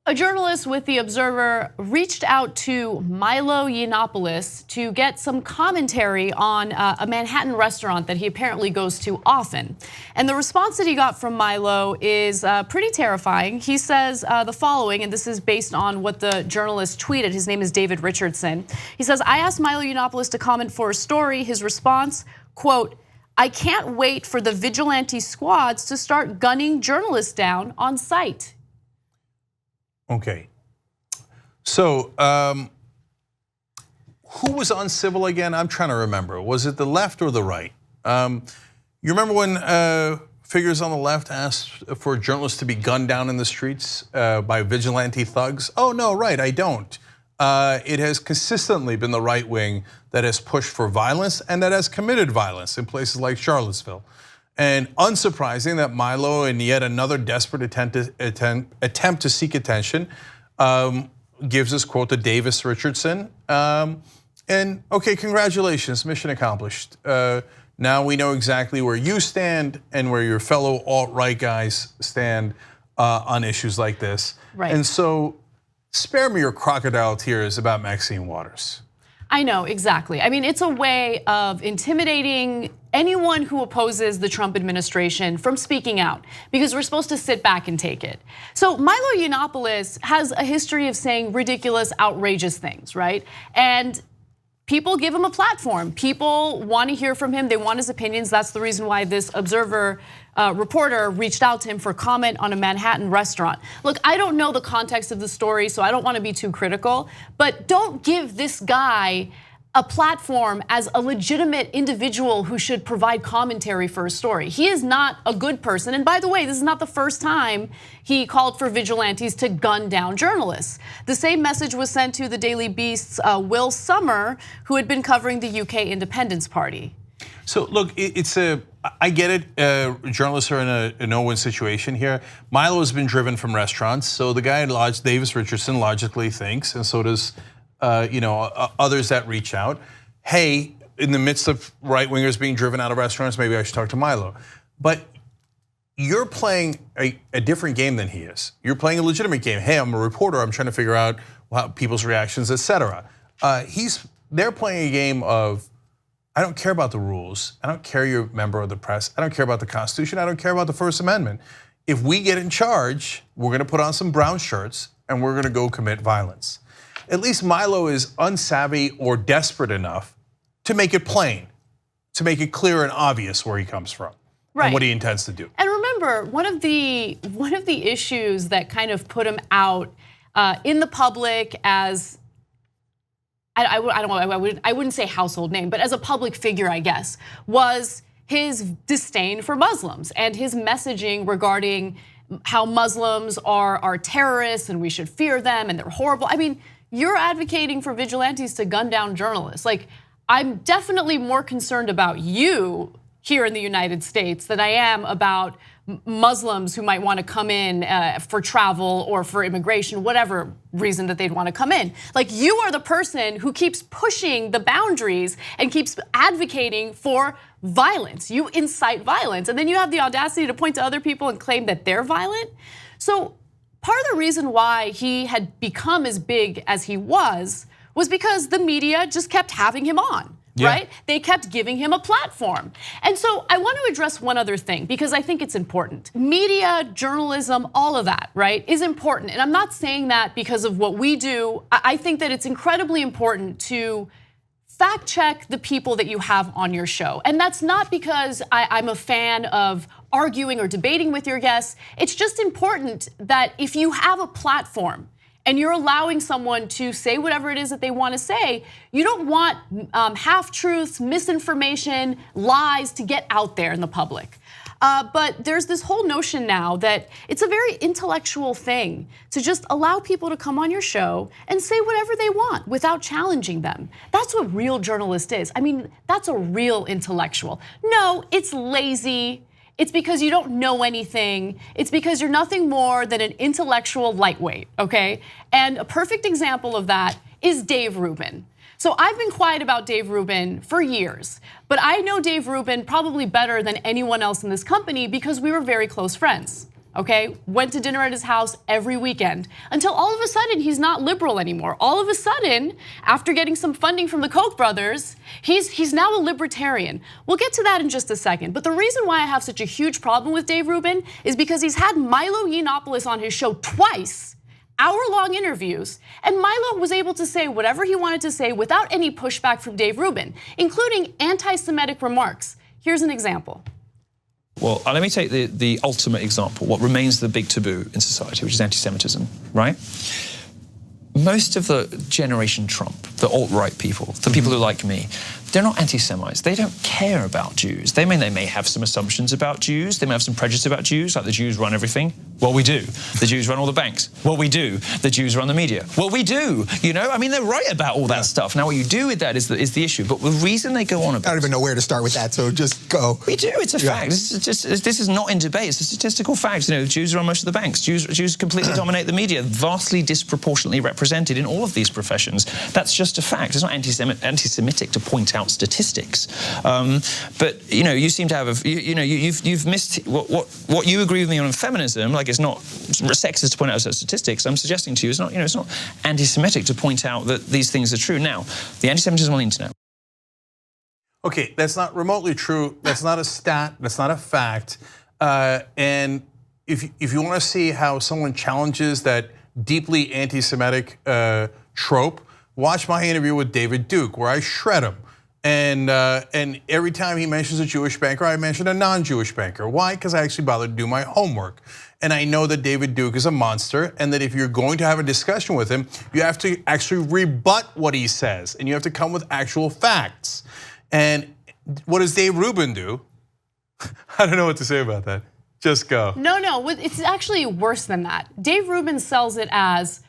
A journalist with The Observer reached out to Milo Yiannopoulos to get some commentary on a Manhattan restaurant that he apparently goes to often. And the response that he got from Milo is pretty terrifying. He says the following, and this is based on what the journalist tweeted. His name is David Richardson. He says, I asked Milo Yiannopoulos to comment for a story. His response, quote, I can't wait for the vigilante squads to start gunning journalists down on site. Okay, so who was uncivil again? I'm trying to remember. Was it the left or the right? You remember when figures on the left asked for journalists to be gunned down in the streets by vigilante thugs? Oh no, right, I don't. It has consistently been the right wing that has pushed for violence and that has committed violence in places like Charlottesville. And unsurprising that Milo, in yet another desperate attempt to seek attention, gives this quote to Davis Richardson. And okay, congratulations, mission accomplished. Now we know exactly where you stand and where your fellow alt-right guys stand on issues like this. Right. And so spare me your crocodile tears about Maxine Waters. I know, exactly. I mean, it's a way of intimidating anyone who opposes the Trump administration from speaking out, because we're supposed to sit back and take it. So Milo Yiannopoulos has a history of saying ridiculous, outrageous things, right? And people give him a platform. People want to hear from him. They want his opinions. That's the reason why this Observer reporter reached out to him for comment on a Manhattan restaurant. Look, I don't know the context of the story, so I don't want to be too critical, but don't give this guy a platform as a legitimate individual who should provide commentary for a story. He is not a good person. And by the way, this is not the first time he called for vigilantes to gun down journalists. The same message was sent to the Daily Beast's Will Sommer, who had been covering the UK Independence Party. So look, I get it, journalists are in a no-win situation here. Milo has been driven from restaurants, so the guy Davis Richardson logically thinks, and so does others that reach out, hey, in the midst of right-wingers being driven out of restaurants, maybe I should talk to Milo. But you're playing a different game than he is. You're playing a legitimate game. Hey, I'm a reporter, I'm trying to figure out people's reactions, etc. They're playing a game of, I don't care about the rules. I don't care you're a member of the press. I don't care about the Constitution. I don't care about the First Amendment. If we get in charge, we're gonna put on some brown shirts and we're gonna go commit violence. At least Milo is unsavvy or desperate enough to make it plain, to make it clear and obvious where he comes from, right, and what he intends to do. And remember, one of the issues that kind of put him out in the public as, I wouldn't say household name, but as a public figure, I guess, was his disdain for Muslims and his messaging regarding how Muslims are terrorists and we should fear them and they're horrible. I mean, you're advocating for vigilantes to gun down journalists. Like, I'm definitely more concerned about you here in the United States than I am about Muslims who might want to come in for travel or for immigration, whatever reason that they'd want to come in. Like, you are the person who keeps pushing the boundaries and keeps advocating for violence. You incite violence, and then you have the audacity to point to other people and claim that they're violent. So part of the reason why he had become as big as he was because the media just kept having him on. Yeah. Right? They kept giving him a platform. And so I want to address one other thing because I think it's important. Media, journalism, all of that, right, is important. And I'm not saying that because of what we do. I think that it's incredibly important to fact check the people that you have on your show. And that's not because I'm a fan of arguing or debating with your guests. It's just important that if you have a platform and you're allowing someone to say whatever it is that they want to say, you don't want half-truths, misinformation, lies to get out there in the public. But there's this whole notion now that it's a very intellectual thing to just allow people to come on your show and say whatever they want without challenging them. That's what real journalist is. I mean, that's a real intellectual. No, it's lazy. It's because you don't know anything. It's because you're nothing more than an intellectual lightweight, okay? And a perfect example of that is Dave Rubin. So I've been quiet about Dave Rubin for years, but I know Dave Rubin probably better than anyone else in this company because we were very close friends. okay? Went to dinner at his house every weekend until all of a sudden he's not liberal anymore. All of a sudden, after getting some funding from the Koch brothers, he's now a libertarian. We'll get to that in just a second. But the reason why I have such a huge problem with Dave Rubin is because he's had Milo Yiannopoulos on his show twice, hour-long interviews, and Milo was able to say whatever he wanted to say without any pushback from Dave Rubin, including anti-Semitic remarks. Here's an example. Well, let me take the ultimate example, what remains the big taboo in society, which is anti-Semitism, right? Most of the generation Trump, the alt-right people, the people who like me, they're not anti-Semites. They don't care about Jews. They may have some assumptions about Jews. They may have some prejudice about Jews, like the Jews run everything. Well, we do. The Jews run all the banks. Well, we do. The Jews run the media. Well, we do. You know, I mean, they're right about all that stuff. Now, what you do with that is the issue. But the reason they go on about I don't even know where to start with that, so just go. We do. It's a fact. This is not in debate. It's a statistical fact. You know, Jews run most of the banks. Jews completely dominate the media, vastly disproportionately represented in all of these professions. That's just a fact. It's not anti-Semitic to point out statistics. But you know, you seem to have you've missed what you agree with me on feminism. Like, it's not sexist to point out statistics. I'm suggesting to you, it's not anti-Semitic to point out that these things are true. Now, the anti-Semitism on the internet. Okay, that's not remotely true. That's not a stat. That's not a fact. And if you want to see how someone challenges that deeply anti-Semitic trope, watch my interview with David Duke, where I shred him. And every time he mentions a Jewish banker, I mention a non-Jewish banker. Why? Because I actually bothered to do my homework. And I know that David Duke is a monster, and that if you're going to have a discussion with him, you have to actually rebut what he says, and you have to come with actual facts. And what does Dave Rubin do? I don't know what to say about that. Just go. No, it's actually worse than that. Dave Rubin sells it as,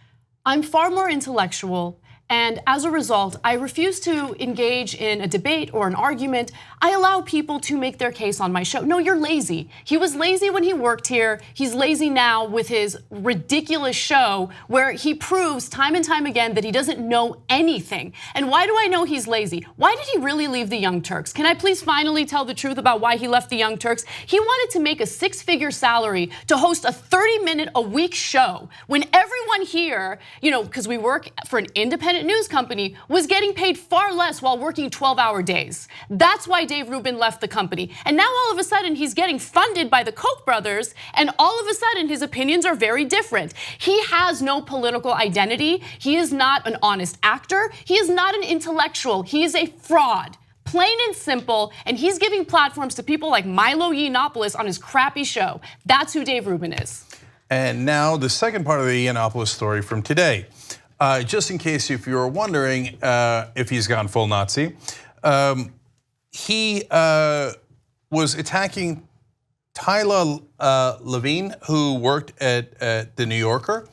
I'm far more intellectual, and as a result, I refuse to engage in a debate or an argument. I allow people to make their case on my show. No, you're lazy. He was lazy when he worked here. He's lazy now with his ridiculous show where he proves time and time again that he doesn't know anything. And why do I know he's lazy? Why did he really leave the Young Turks? Can I please finally tell the truth about why he left the Young Turks? He wanted to make a 6-figure salary to host a 30-minute-a-week show when everyone here, because we work for an independent news company, was getting paid far less while working 12-hour days. That's why Dave Rubin left the company. And now all of a sudden he's getting funded by the Koch brothers, and all of a sudden his opinions are very different. He has no political identity. He is not an honest actor. He is not an intellectual. He is a fraud. Plain and simple, and he's giving platforms to people like Milo Yiannopoulos on his crappy show. That's who Dave Rubin is. And now the second part of the Yiannopoulos story from today. Just in case if you were wondering if he's gone full Nazi, he was attacking Tyler Levine, who worked at the New Yorker.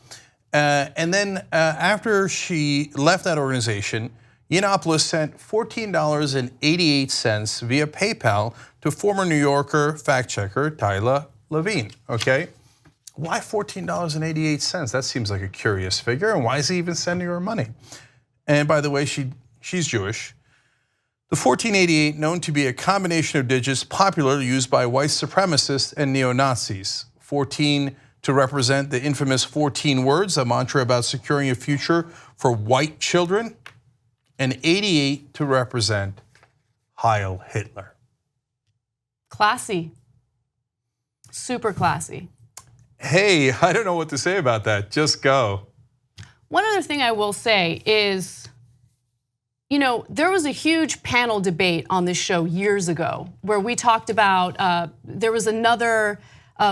And then after she left that organization, Yiannopoulos sent $14.88 via PayPal to former New Yorker fact checker Tyler Levine, okay? Why $14.88? That seems like a curious figure, and why is he even sending her money? And by the way, she's Jewish. The 1488, known to be a combination of digits popular used by white supremacists and neo-Nazis. 14 to represent the infamous 14 words, a mantra about securing a future for white children, and 88 to represent Heil Hitler. Classy, super classy. Hey, I don't know what to say about that, just go. One other thing I will say is, there was a huge panel debate on this show years ago where we talked about, there was another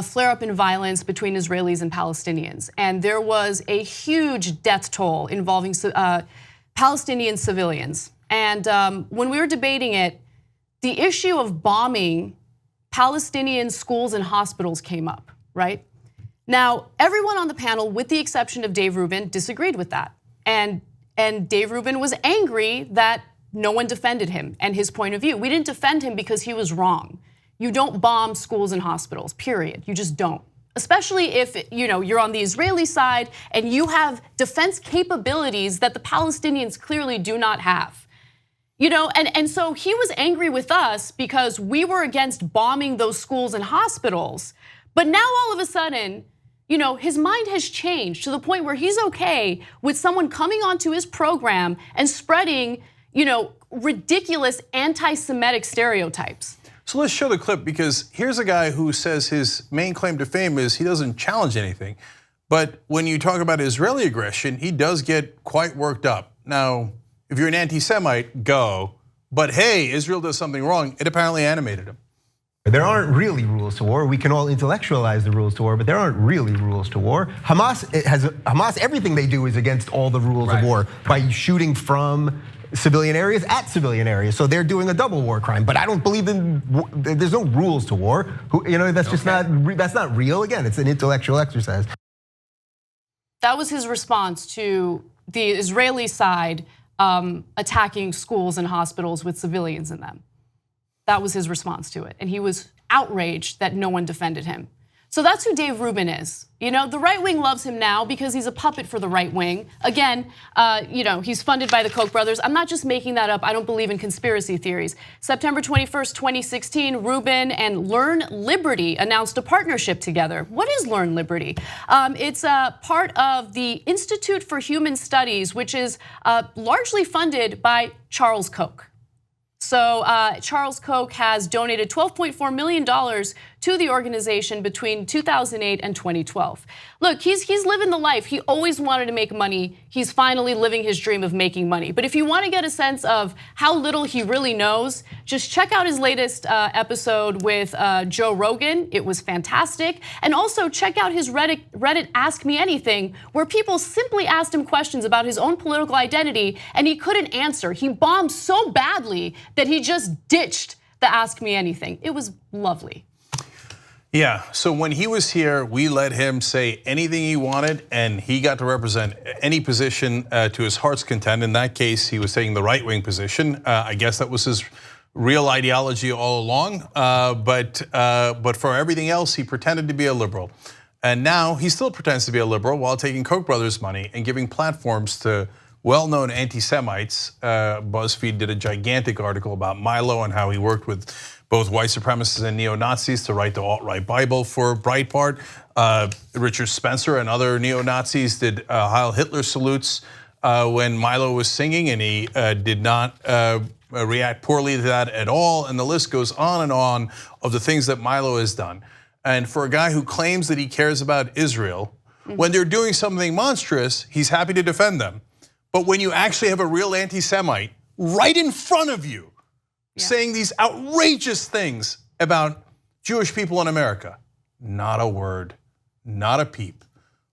flare-up in violence between Israelis and Palestinians. And there was a huge death toll involving Palestinian civilians. And when we were debating it, the issue of bombing Palestinian schools and hospitals came up, right? Now, everyone on the panel, with the exception of Dave Rubin, disagreed with that. And Dave Rubin was angry that no one defended him and his point of view. We didn't defend him because he was wrong. You don't bomb schools and hospitals, period. You just don't. Especially if you're on the Israeli side and you have defense capabilities that the Palestinians clearly do not have. And so he was angry with us because we were against bombing those schools and hospitals. But now all of a sudden, his mind has changed to the point where he's okay with someone coming onto his program and spreading, ridiculous anti-Semitic stereotypes. So let's show the clip, because here's a guy who says his main claim to fame is he doesn't challenge anything. But when you talk about Israeli aggression, he does get quite worked up. Now, if you're an anti-Semite, go. But hey, Israel does something wrong. It apparently animated him. There aren't really rules to war. We can all intellectualize the rules to war, but there aren't really rules to war. Hamas, everything they do is against all the rules of war by shooting from civilian areas at civilian areas. So they're doing a double war crime. But I don't believe there's no rules to war. That's just that's not real. Again, it's an intellectual exercise. That was his response to the Israeli side attacking schools and hospitals with civilians in them. That was his response to it. And he was outraged that no one defended him. So that's who Dave Rubin is. The right wing loves him now because he's a puppet for the right wing. Again, he's funded by the Koch brothers. I'm not just making that up. I don't believe in conspiracy theories. September 21st, 2016, Rubin and Learn Liberty announced a partnership together. What is Learn Liberty? It's a part of the Institute for Human Studies, which is largely funded by Charles Koch. So Charles Koch has donated $12.4 million to the organization between 2008 and 2012. Look, he's living the life. He always wanted to make money. He's finally living his dream of making money. But if you want to get a sense of how little he really knows, just check out his latest episode with Joe Rogan. It was fantastic. And also check out his Reddit Ask Me Anything, where people simply asked him questions about his own political identity and he couldn't answer. He bombed so badly that he just ditched the Ask Me Anything. It was lovely. Yeah, so when he was here, we let him say anything he wanted, and he got to represent any position to his heart's content. In that case, he was taking the right-wing position. I guess that was his real ideology all along. But for everything else, he pretended to be a liberal. And now he still pretends to be a liberal while taking Koch brothers' money and giving platforms to well-known anti-Semites. BuzzFeed did a gigantic article about Milo and how he worked with both white supremacists and neo-Nazis to write the alt-right Bible for Breitbart. Richard Spencer and other neo-Nazis did Heil Hitler salutes when Milo was singing, and he did not react poorly to that at all. And the list goes on and on of the things that Milo has done. And for a guy who claims that he cares about Israel, when they're doing something monstrous, he's happy to defend them. But when you actually have a real anti-Semite right in front of you, saying these outrageous things about Jewish people in America, not a word, not a peep.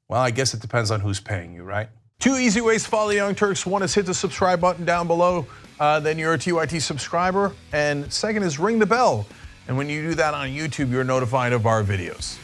Well, I guess it depends on who's paying you, right? 2 easy ways to follow the Young Turks. One is hit the subscribe button down below, then you're a TYT subscriber. And second is ring the bell. And when you do that on YouTube, you're notified of our videos.